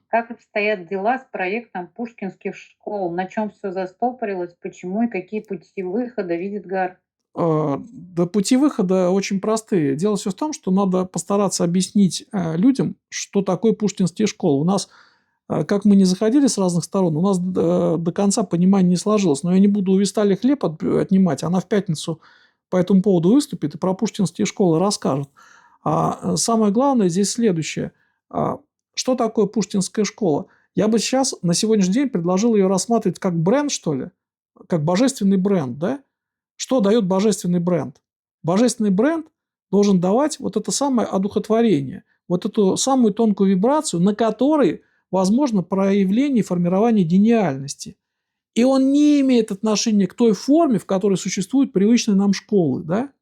Как обстоят дела с проектом пушкинских школ? На чем все застопорилось? Почему и какие пути выхода видит ГАР? Да, пути выхода очень простые. Дело все в том, что надо постараться объяснить людям, что такое пушкинские школы. У нас, как мы не заходили с разных сторон, у нас до конца понимания не сложилось. Но я не буду у Вистали хлеб отнимать, она в пятницу по этому поводу выступит и про пушкинские школы расскажет. Самое главное здесь следующее. Что такое пушкинская школа? Я бы сейчас на сегодняшний день предложил ее рассматривать как бренд, что ли, как божественный бренд, да? Что дает божественный бренд? Божественный бренд должен давать вот это самое одухотворение, вот эту самую тонкую вибрацию, на которой возможно проявление и формирование гениальности. И он не имеет отношения к той форме, в которой существуют привычные нам школы. Да?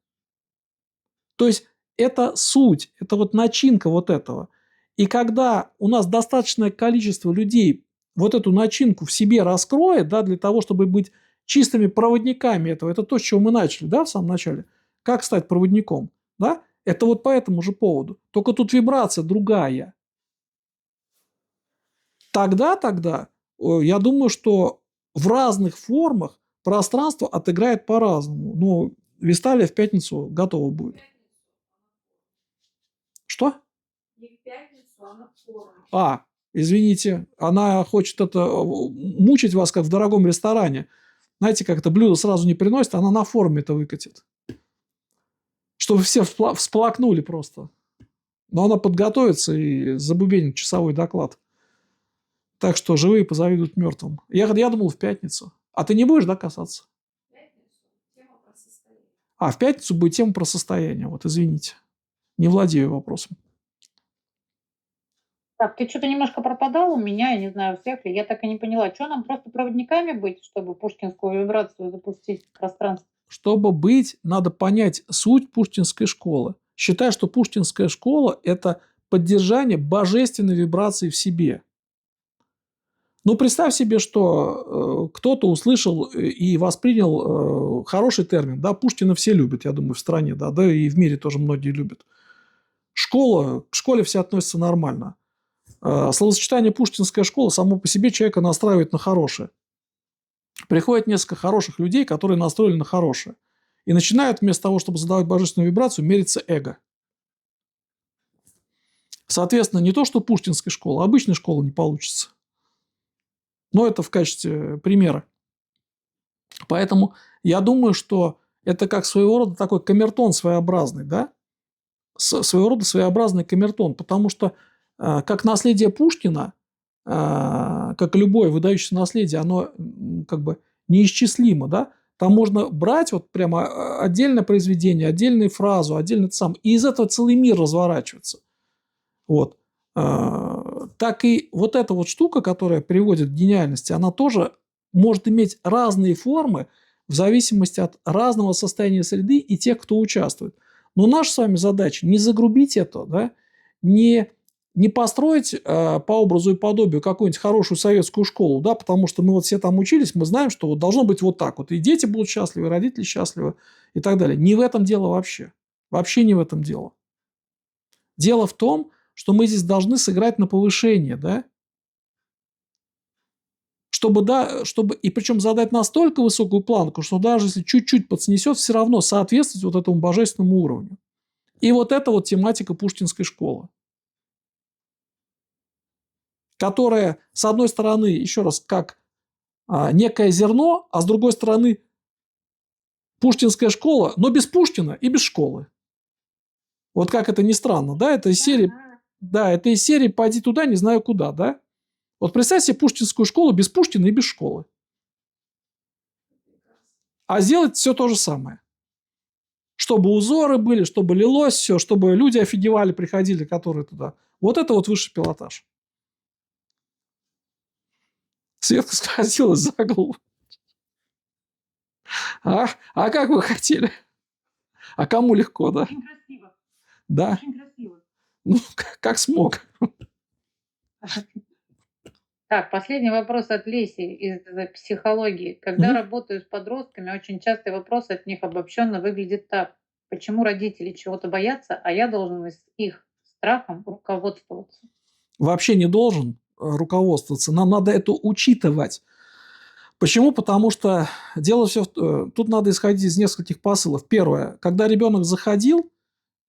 То есть это суть, это вот начинка вот этого. И когда у нас достаточное количество людей вот эту начинку в себе раскроет, да, для того, чтобы быть чистыми проводниками этого, это то, с чего мы начали, да, в самом начале, как стать проводником, да, это вот по этому же поводу. Только тут вибрация другая. Тогда, я думаю, что в разных формах пространство отыграет по-разному. Но Весталия в пятницу готова будет. Что? Не в пятницу, а на форум. Извините, она хочет мучить вас, как в дорогом ресторане. Знаете, как это блюдо сразу не приносит, она на форуме это выкатит. Чтобы все всплакнули просто. Но она подготовится и забубенит часовой доклад. Так что живые позавидуют мертвым. Я думал в пятницу. А ты не будешь, да, касаться? В пятницу тема про состояние. В пятницу будет тема про состояние. Вот, извините. Не владею вопросом. Так, ты что-то немножко пропадал у меня, я не знаю, у всех ли, я так и не поняла. Что нам просто проводниками быть, чтобы пушкинскую вибрацию запустить в пространство? Чтобы быть, надо понять суть пушкинской школы. Считаю, что пушкинская школа – это поддержание божественной вибрации в себе. Ну, представь себе, что кто-то услышал и воспринял хороший термин. Да, Пушкина все любят, я думаю, в стране, да и в мире тоже многие любят. К школе все относятся нормально. Словосочетание «пушкинская школа» само по себе человека настраивает на хорошее. Приходит несколько хороших людей, которые настроили на хорошее. И начинают вместо того, чтобы задавать божественную вибрацию, мериться эго. Соответственно, не то, что пушкинская школа, а обычная школа не получится. Но это в качестве примера. Поэтому я думаю, что это как своего рода такой камертон своеобразный, да? Своего рода своеобразный камертон, потому что как наследие Пушкина, как и любое выдающееся наследие, оно как бы неисчислимо, да? Там можно брать вот прямо отдельное произведение, отдельную фразу, отдельный сам, и из этого целый мир разворачивается. Вот. Так и вот эта вот штука, которая приводит к гениальности, она тоже может иметь разные формы в зависимости от разного состояния среды и тех, кто участвует. Но наша с вами задача не загрубить это, да, не построить по образу и подобию какую-нибудь хорошую советскую школу, да, потому что мы вот все там учились, мы знаем, что вот должно быть вот так вот. И дети будут счастливы, и родители счастливы и так далее. Не в этом дело вообще. Вообще не в этом дело. Дело в том, что мы здесь должны сыграть на повышение, да? Чтобы, и причем задать настолько высокую планку, что даже если чуть-чуть подснесет, все равно соответствовать вот этому божественному уровню. И вот это вот тематика пушкинской школы, которая, с одной стороны, еще раз, как некое зерно, а с другой стороны, пушкинская школа, но без Пушкина и без школы. Вот как это ни странно, да, это из серии «Пойди туда, не знаю куда», да? Вот представь себе пушкинскую школу без Пушкина и без школы. А сделать все то же самое. Чтобы узоры были, чтобы лилось все, чтобы люди офигевали, приходили, которые туда. Вот это вот высший пилотаж. Светка схватилась за голову. А как вы хотели? А кому легко, да? Очень красиво. Да. Очень красиво. Ну, как смог. Так, последний вопрос от Леси из психологии. Когда работаю с подростками, очень частый вопрос от них обобщенно выглядит так. Почему родители чего-то боятся, а я должен с их страхом руководствоваться? Вообще не должен. руководствоваться, нам надо это учитывать. Почему? Потому что дело все... Тут надо исходить из нескольких посылов. Первое. Когда ребенок заходил,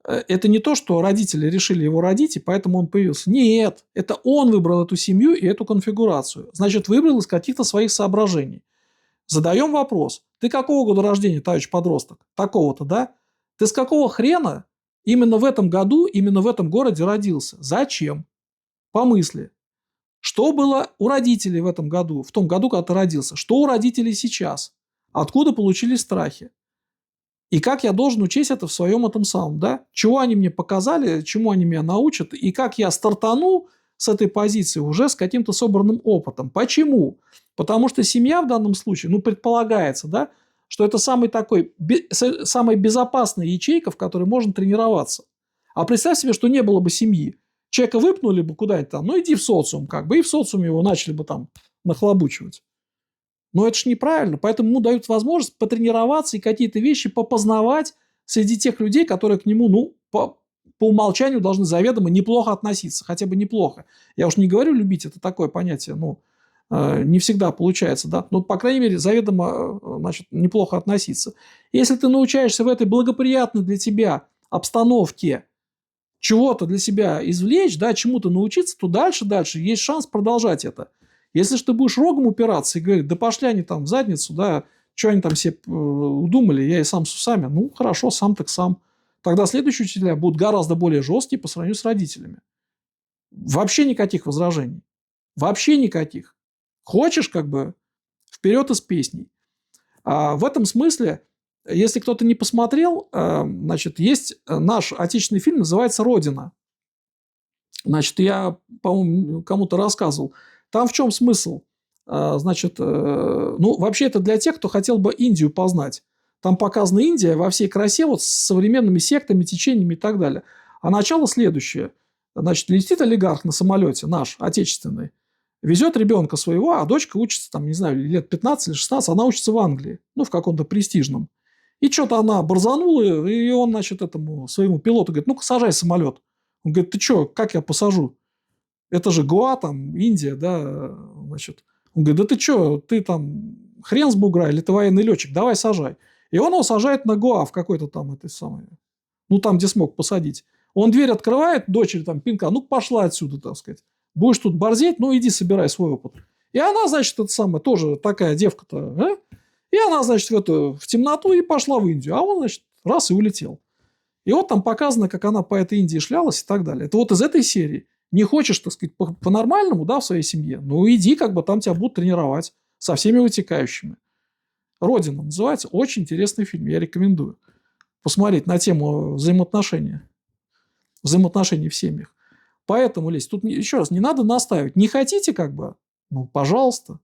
это не то, что родители решили его родить, и поэтому он появился. Нет, это он выбрал эту семью и эту конфигурацию. Значит, выбрал из каких-то своих соображений. Задаем вопрос. Ты какого года рождения, товарищ подросток? Такого-то, да? Ты с какого хрена именно в этом году, именно в этом городе родился? Зачем? По мысли. Что было у родителей в этом году, в том году, когда ты родился? Что у родителей сейчас? Откуда получились страхи? И как я должен учесть это в своем этом самом, да? Чего они мне показали, чему они меня научат, и как я стартану с этой позиции уже с каким-то собранным опытом. Почему? Потому что семья в данном случае, ну, предполагается, да, что это самый такой, самая безопасная ячейка, в которой можно тренироваться. А представь себе, что не было бы семьи. Человека выпнули бы куда-нибудь там, ну, иди в социум, как бы, и в социуме его начали бы там нахлобучивать. Но это же неправильно, поэтому ему дают возможность потренироваться и какие-то вещи попознавать среди тех людей, которые к нему, ну, по умолчанию должны заведомо неплохо относиться, хотя бы неплохо. Я уж не говорю любить, это такое понятие, ну, не всегда получается, да, но, по крайней мере, заведомо, значит, неплохо относиться. Если ты научаешься в этой благоприятной для тебя обстановке чего-то для себя извлечь, да, чему-то научиться, то дальше есть шанс продолжать это. Если же ты будешь рогом упираться и говорить, да пошли они там в задницу, да, что они там все удумали, я и сам с усами, ну, хорошо, сам так сам. Тогда следующие учителя будут гораздо более жесткие по сравнению с родителями. Вообще никаких возражений. Вообще никаких. Хочешь, как бы, вперед из песней. А в этом смысле, если кто-то не посмотрел, значит, есть наш отечественный фильм, называется «Родина». Значит, я, по-моему, кому-то рассказывал. Там в чем смысл? Значит, ну, вообще это для тех, кто хотел бы Индию познать. Там показана Индия во всей красе, вот с современными сектами, течениями и так далее. А начало следующее. Значит, летит олигарх на самолете, наш, отечественный, везет ребенка своего, а дочка учится, там, не знаю, лет 15 или 16, она учится в Англии, ну, в каком-то престижном. И что-то она борзанула, и он, значит, этому своему пилоту говорит, ну-ка, сажай самолет. Он говорит, ты что, как я посажу? Это же Гоа, там, Индия, да, значит. Он говорит, да ты что, ты там хрен с бугра, или ты военный летчик, давай сажай. И он его сажает на Гоа в какой-то там этой самой, ну, там, где смог посадить. Он дверь открывает, дочери там пинка, ну, пошла отсюда, так сказать. Будешь тут борзеть, ну, иди собирай свой опыт. И она, значит, это самое, тоже такая девка-то, И она, значит, в темноту и пошла в Индию. А он, значит, раз и улетел. И вот там показано, как она по этой Индии шлялась и так далее. Это вот из этой серии. Не хочешь, так сказать, по-нормальному, да, в своей семье, ну, иди, как бы там тебя будут тренировать со всеми вытекающими. «Родина» называется. Очень интересный фильм, я рекомендую посмотреть на тему взаимоотношений в семьях. Поэтому, Лесь, тут еще раз, не надо настаивать. Не хотите, как бы, ну, пожалуйста,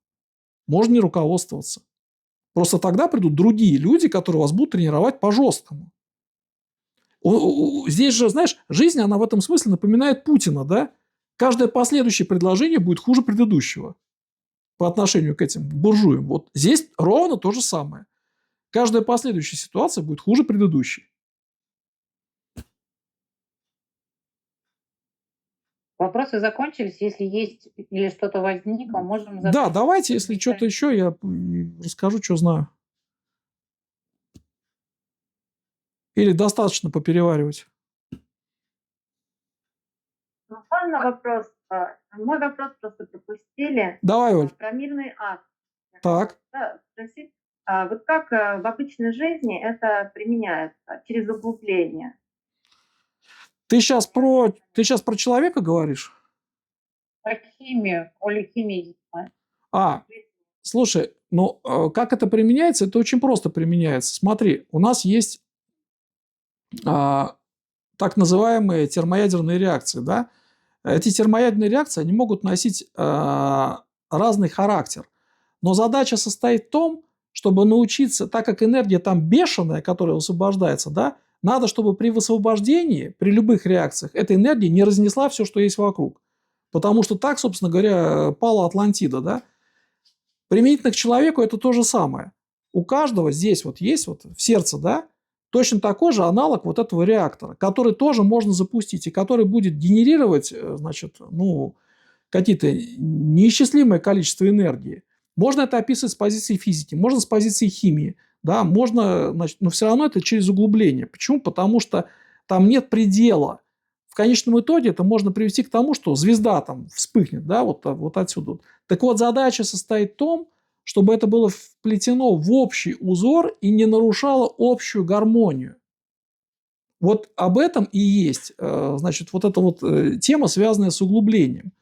можно не руководствоваться. Просто тогда придут другие люди, которые вас будут тренировать по-жесткому. Здесь же, знаешь, жизнь, она в этом смысле напоминает Путина, да? Каждое последующее предложение будет хуже предыдущего по отношению к этим буржуям. Вот здесь ровно то же самое. Каждая последующая ситуация будет хуже предыдущей. Вопросы закончились. Если есть или что-то возникло, можем задать. Да, давайте, если что-то еще, я расскажу, что знаю. Или достаточно попереваривать? Можно вопрос? Мой вопрос просто пропустили. Давай, Оль. Про мирный акт. Так. Спросить, вот как в обычной жизни это применяется через углубление? Ты сейчас про человека говоришь? Про химию. Оля химией занимается. Слушай, ну, как это применяется? Это очень просто применяется. Смотри, у нас есть так называемые термоядерные реакции, да? Эти термоядерные реакции, они могут носить разный характер. Но задача состоит в том, чтобы научиться, так как энергия там бешеная, которая высвобождается, да, надо, чтобы при высвобождении, при любых реакциях, эта энергия не разнесла все, что есть вокруг. Потому что так, собственно говоря, пала Атлантида, да. Применительно к человеку это то же самое. У каждого здесь вот есть вот в сердце, да, точно такой же аналог вот этого реактора, который тоже можно запустить и который будет генерировать, значит, ну, какие-то неисчислимое количество энергии. Можно это описывать с позиции физики, можно с позиции химии, да, можно, значит, но все равно это через углубление. Почему? Потому что там нет предела. В конечном итоге это можно привести к тому, что звезда там вспыхнет, да, вот отсюда. Так вот, задача состоит в том, чтобы это было вплетено в общий узор и не нарушало общую гармонию. Вот об этом и есть, значит, вот эта вот тема, связанная с углублением.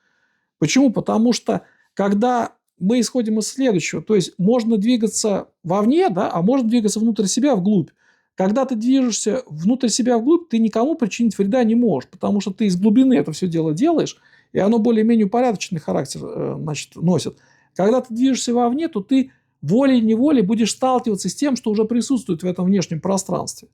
Почему? Потому что когда мы исходим из следующего, то есть можно двигаться вовне, да, а можно двигаться внутрь себя, вглубь. Когда ты движешься внутрь себя вглубь, ты никому причинить вреда не можешь, потому что ты из глубины это все дело делаешь, и оно более-менее упорядоченный характер, значит, носит. Когда ты движешься вовне, то ты волей-неволей будешь сталкиваться с тем, что уже присутствует в этом внешнем пространстве.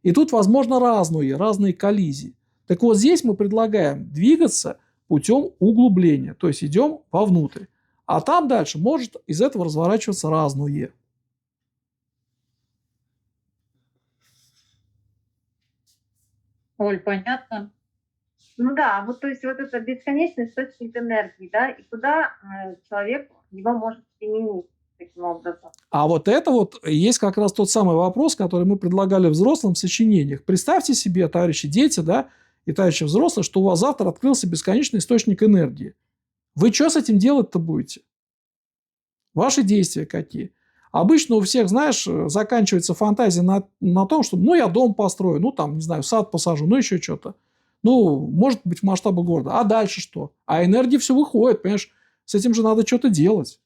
И тут, возможно, разные коллизии. Так вот, здесь мы предлагаем двигаться путем углубления, то есть идем вовнутрь. А там дальше может из этого разворачиваться разное. Оль, понятно? Ну да, вот то есть вот это бесконечный источник энергии, да, и куда человек его может применить таким образом. А вот это вот есть как раз тот самый вопрос, который мы предлагали взрослым в сочинениях. Представьте себе, товарищи дети, да, и товарищи взрослые, что у вас завтра открылся бесконечный источник энергии. Вы что с этим делать-то будете? Ваши действия какие? Обычно у всех, знаешь, заканчивается фантазия на том, что, ну, я дом построю, ну, там, не знаю, сад посажу, ну, еще что-то. Ну, может быть, в масштабах города. А дальше что? А энергия все выходит, понимаешь? С этим же надо что-то делать.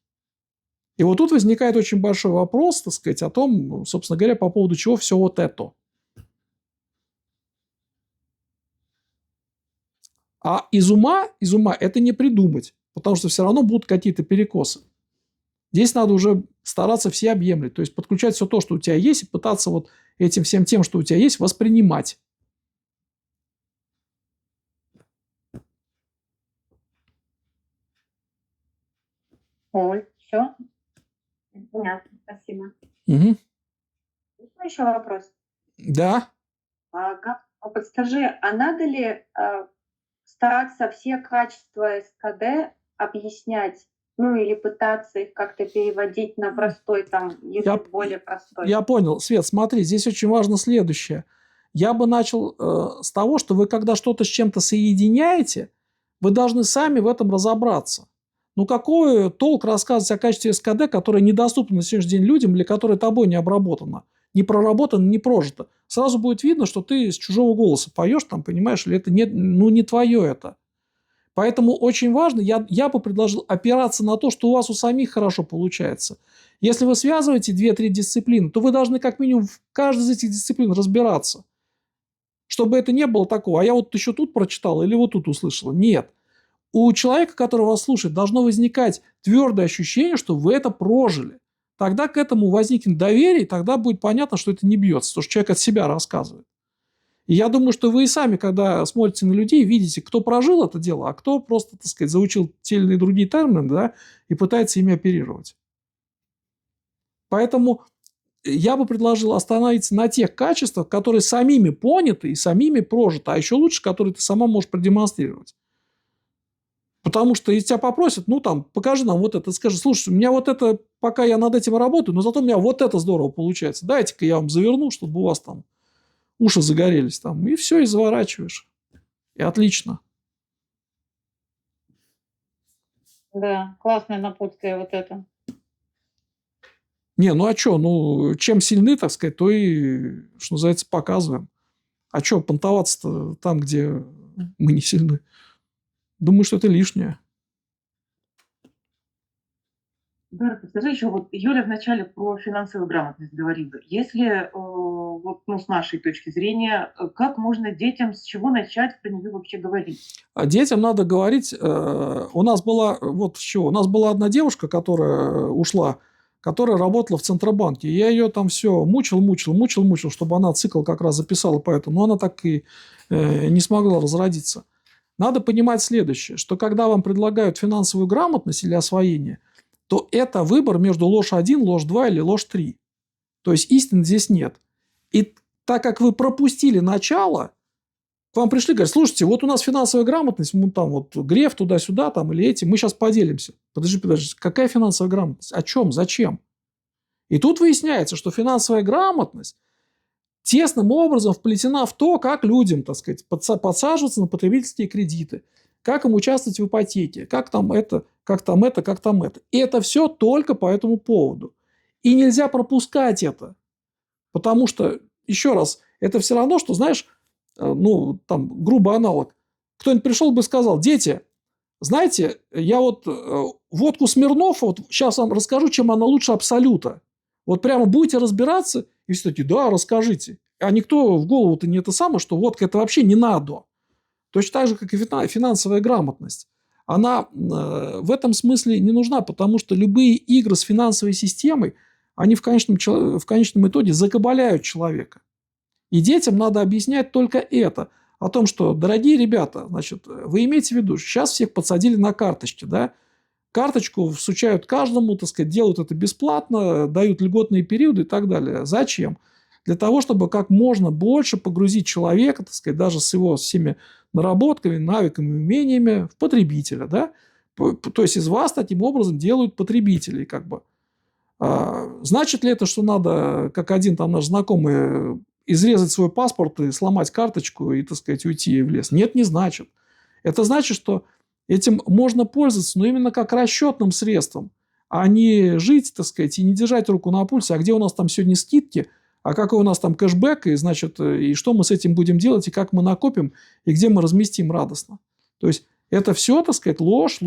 И вот тут возникает очень большой вопрос, так сказать, о том, собственно говоря, по поводу чего все вот это. А из ума это не придумать, потому что все равно будут какие-то перекосы. Здесь надо уже стараться всеобъемлять, то есть подключать все то, что у тебя есть, и пытаться вот этим всем тем, что у тебя есть, воспринимать. Оль, все? Понятно, спасибо. Угу. Есть еще вопрос? Да. Подскажи, а надо ли стараться все качества СКД объяснять, ну или пытаться их как-то переводить на простой, там, язык более простой? Я понял. Свет, смотри, здесь очень важно следующее. Я бы начал с того, что вы когда что-то с чем-то соединяете, вы должны сами в этом разобраться. Ну какой толк рассказывать о качестве СКД, которое недоступно на сегодняшний день людям или которое тобой не обработано, не проработано, не прожито? Сразу будет видно, что ты с чужого голоса поешь, там, понимаешь, или это не твое это. Поэтому очень важно, я бы предложил опираться на то, что у вас у самих хорошо получается. Если вы связываете 2-3 дисциплины, то вы должны как минимум в каждой из этих дисциплин разбираться. Чтобы это не было такого, а я вот еще тут прочитал или вот тут услышал. Нет. У человека, который вас слушает, должно возникать твердое ощущение, что вы это прожили. Тогда к этому возникнет доверие, и тогда будет понятно, что это не бьется, потому что человек от себя рассказывает. И я думаю, что вы и сами, когда смотрите на людей, видите, кто прожил это дело, а кто просто, так сказать, заучил те или иные другие термины, да, и пытается ими оперировать. Поэтому я бы предложил остановиться на тех качествах, которые самими поняты и самими прожиты, а еще лучше, которые ты сама можешь продемонстрировать. Потому что если тебя попросят, ну там, покажи нам вот это, скажи, слушай, у меня вот это, пока я над этим работаю, но зато у меня вот это здорово получается. Дайте-ка я вам заверну, чтобы у вас там уши загорелись там. И все, и заворачиваешь. И отлично. Да, классное напутствие вот это. Не, ну а что? Ну, чем сильны, так сказать, то и, что называется, показываем. А что понтоваться-то там, где мы не сильны? Думаю, что это лишнее. Да, скажи еще, вот Юля вначале про финансовую грамотность говорила. Если, вот, ну, с нашей точки зрения, как можно детям, с чего начать про нее вообще говорить? А детям надо говорить... у нас была... Вот с чего. У нас была одна девушка, которая ушла, которая работала в Центробанке. Я ее там все мучил, чтобы она цикл как раз записала по этому. Но она так и не смогла разродиться. Надо понимать следующее, что когда вам предлагают финансовую грамотность или освоение, то это выбор между ложь 1, ложь 2 или ложь 3. То есть истины здесь нет. И так как вы пропустили начало, к вам пришли, говорят, слушайте, вот у нас финансовая грамотность, ну, там вот Греф туда-сюда, там, или эти, мы сейчас поделимся. Подожди, какая финансовая грамотность? О чем? Зачем? И тут выясняется, что финансовая грамотность тесным образом вплетена в то, как людям, так сказать, подсаживаться на потребительские кредиты, как им участвовать в ипотеке, как там это, как там это, как там это. И это все только по этому поводу. И нельзя пропускать это. Потому что, еще раз, это все равно, что, знаешь, ну, там, грубый аналог. Кто-нибудь пришел бы и сказал, дети, знаете, я вот водку Смирнов, вот сейчас вам расскажу, чем она лучше Абсолюта. Вот прямо будете разбираться, и все таки да, расскажите. А никто в голову-то не это самое, что водка это вообще не надо. Точно так же, как и финансовая грамотность. Она в этом смысле не нужна, потому что любые игры с финансовой системой, они в конечном итоге закабаляют человека. И детям надо объяснять только это. О том, что, дорогие ребята, значит, вы имейте в виду, сейчас всех подсадили на карточки, да? Карточку всучают каждому, так сказать, делают это бесплатно, дают льготные периоды и так далее. Зачем? Для того, чтобы как можно больше погрузить человека, так сказать, даже с его всеми наработками, навыками, умениями в потребителя, да? То есть из вас таким образом делают потребителей, как бы. Значит ли это, что надо, как один там наш знакомый, изрезать свой паспорт и сломать карточку и, так сказать, уйти в лес? Нет, не значит. Это значит, что этим можно пользоваться, но именно как расчетным средством, а не жить, так сказать, и не держать руку на пульсе, а где у нас там сегодня скидки, а какой у нас там кэшбэк, и, значит, и что мы с этим будем делать, и как мы накопим, и где мы разместим радостно. То есть это все, так сказать, ложь.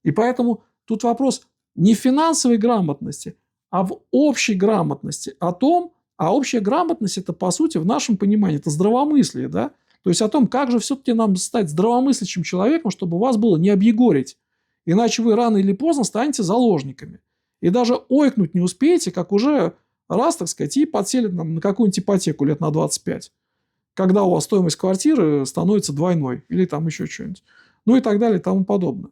И поэтому тут вопрос не в финансовой грамотности, а в общей грамотности о том, а общая грамотность – это, по сути, в нашем понимании, это здравомыслие, да? То есть о том, как же все-таки нам стать здравомыслящим человеком, чтобы вас было не объегорить. Иначе вы рано или поздно станете заложниками. И даже ойкнуть не успеете, как уже раз, так сказать, и подсели на какую-нибудь ипотеку лет на 25. Когда у вас стоимость квартиры становится двойной. Или там еще что-нибудь. Ну и так далее и тому подобное.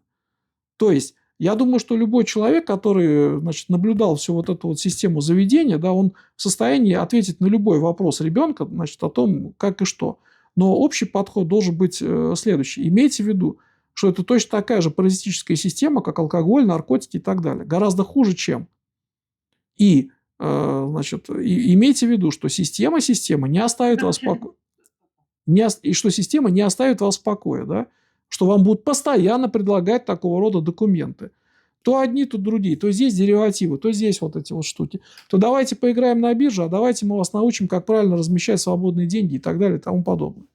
То есть я думаю, что любой человек, который, значит, наблюдал всю вот эту вот систему заведения, да, он в состоянии ответить на любой вопрос ребенка, значит, о том, как и что. Но общий подход должен быть следующий. Имейте в виду, что это точно такая же паразитическая система, как алкоголь, наркотики и так далее. Гораздо хуже, чем. И, значит, имейте в виду, что система не оставит вас в покое. И что система не оставит вас в покое, да? Что вам будут постоянно предлагать такого рода документы. То одни, то другие. То здесь деривативы, то здесь вот эти вот штуки. То давайте поиграем на бирже, а давайте мы вас научим, как правильно размещать свободные деньги и так далее и тому подобное.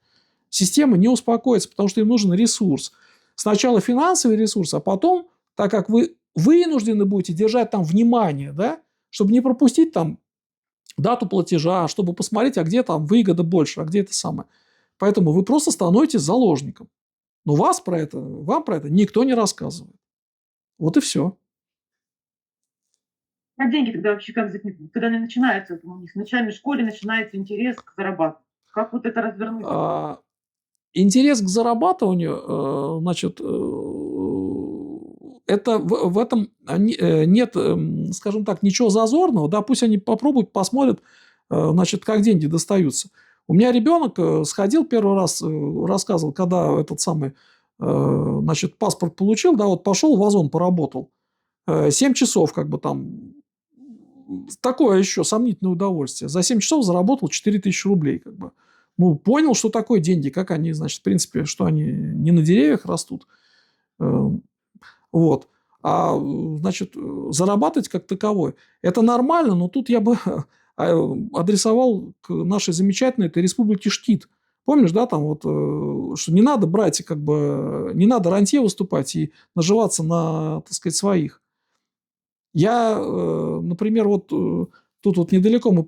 Система не успокоится, потому что им нужен ресурс. Сначала финансовый ресурс, а потом, так как вы вынуждены будете держать там внимание, да, чтобы не пропустить там дату платежа, чтобы посмотреть, а где там выгода больше, а где это самое. Поэтому вы просто становитесь заложником. Но вам про это никто не рассказывает. Вот и все. А деньги тогда вообще как закрепить? Когда начинается, у них в начальной школе начинается интерес к зарабатыванию. Как вот это развернуть? Интерес к зарабатыванию, значит, это в этом нет, скажем так, ничего зазорного. Да, пусть они попробуют, посмотрят, значит, как деньги достаются. У меня ребенок сходил первый раз, рассказывал, когда этот самый, значит, паспорт получил, да, вот пошел в Озон, поработал. 7 часов, как бы там, такое еще сомнительное удовольствие. За 7 часов заработал 4000 рублей, как бы. Ну, понял, что такое деньги, как они, значит, в принципе, что они не на деревьях растут. Вот. А, значит, зарабатывать как таковой. Это нормально, но тут я бы адресовал к нашей замечательной этой республике Шкит. Помнишь, да, там вот, что не надо брать, как бы, не надо рантье выступать и наживаться на, так сказать, своих. Я, например, вот тут вот недалеко мы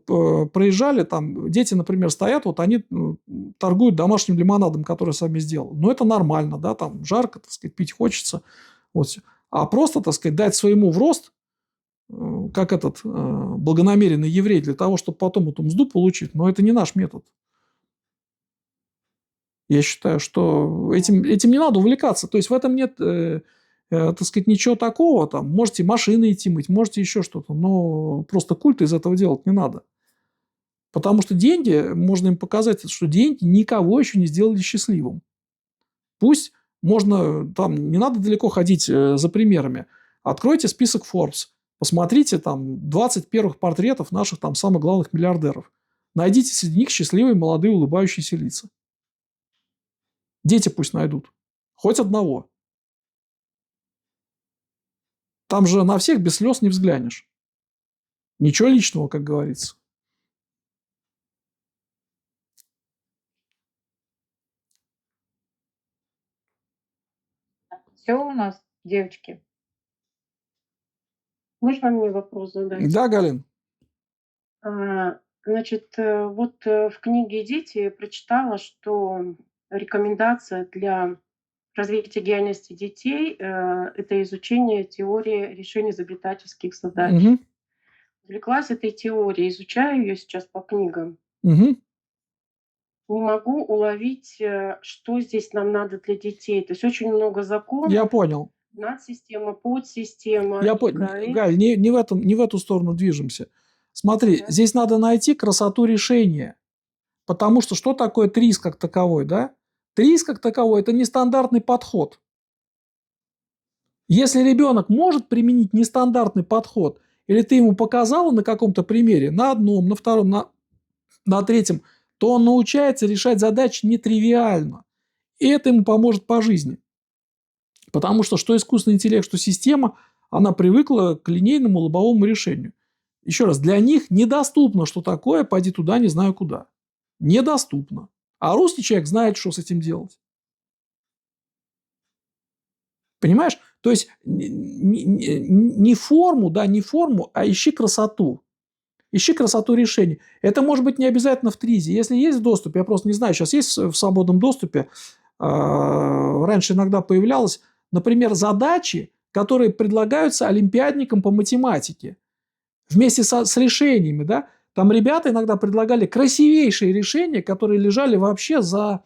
проезжали, там дети, например, стоят, вот они торгуют домашним лимонадом, который сами сделал. Но это нормально, да, там жарко, так сказать, пить хочется. Вот. А просто, так сказать, дать своему в рост, как этот благонамеренный еврей, для того, чтобы потом эту мзду получить, но это не наш метод. Я считаю, что этим не надо увлекаться. То есть в этом нет, так сказать, ничего такого. Там, можете машины идти мыть, можете еще что-то, но просто культ из этого делать не надо. Потому что деньги, можно им показать, что деньги никого еще не сделали счастливым. Пусть можно, там, не надо далеко ходить за примерами. Откройте список Forbes, посмотрите там 20 первых портретов наших там самых главных миллиардеров. Найдите среди них счастливые, молодые, улыбающиеся лица. Дети пусть найдут. Хоть одного. Там же на всех без слез не взглянешь. Ничего личного, как говорится. Все у нас, девочки. Можно мне вопрос задать? Да, Галин? Значит, вот в книге «Дети» я прочитала, что рекомендация для развития гениальности детей это изучение теории решения изобретательских задач. Угу. Увлеклась этой теорией, изучаю ее сейчас по книгам. Угу. Не могу уловить, что здесь нам надо для детей. То есть очень много Я законов, понял. надсистема, подсистема. Я и понял. коррекция. Галь, не в эту сторону движемся. Смотри, Да. здесь надо найти красоту решения. Потому что такое ТРИС как таковой, да? ТРИС как таковой – это нестандартный подход. Если ребенок может применить нестандартный подход, или ты ему показала на каком-то примере, на одном, на втором, на третьем, то он научается решать задачи нетривиально. И это ему поможет по жизни. Потому что искусственный интеллект, что система, она привыкла к линейному лобовому решению. Еще раз, для них недоступно, что такое, пойди туда, не знаю куда. Недоступно. А русский человек знает, что с этим делать. Понимаешь? То есть не форму, да, не форму, а ищи красоту. Ищи красоту решений. Это может быть не обязательно в ТРИЗе. Если есть доступ, я просто не знаю, сейчас есть в свободном доступе, раньше иногда появлялось, например, задачи, которые предлагаются олимпиадникам по математике вместе с решениями, да. Там ребята иногда предлагали красивейшие решения, которые лежали вообще за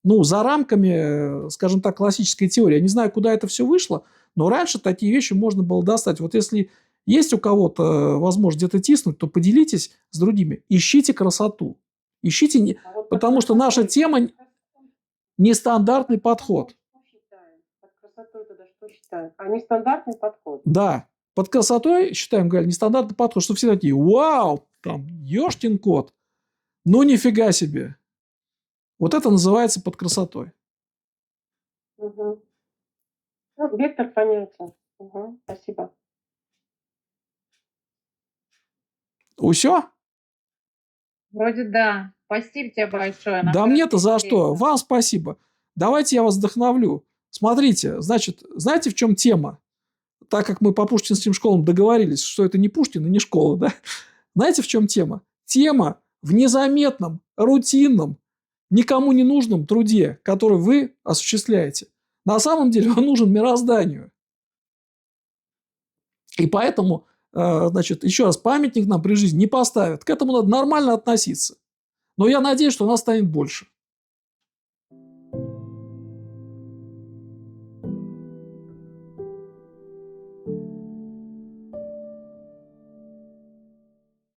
рамками, скажем так, классической теории. Я не знаю, куда это все вышло, но раньше такие вещи можно было достать. Вот если есть у кого-то возможность где-то тиснуть, то поделитесь с другими. Ищите красоту. Ищите, потому что наша тема – нестандартный подход. Под красотой тогда что считают? А нестандартный подход? Да, под красотой считаем, Галь, нестандартный подход, что все такие: вау, там, ёшкин кот, ну нифига себе. Вот это называется под красотой. Угу. Ну, вектор понятен. Угу. Спасибо. Усё? Вроде да. Спасибо тебе большое. Да мне-то за что? Вам спасибо. Давайте я вас вдохновлю. Смотрите, значит, знаете, в чем тема? Так как мы по пушкинским школам договорились, что это не Пушкин и не школа, да? Знаете, в чем тема? Тема в незаметном, рутинном, никому не нужном труде, который вы осуществляете. На самом деле он нужен мирозданию. И поэтому, значит, еще раз, памятник нам при жизни не поставят. К этому надо нормально относиться. Но я надеюсь, что нас станет больше.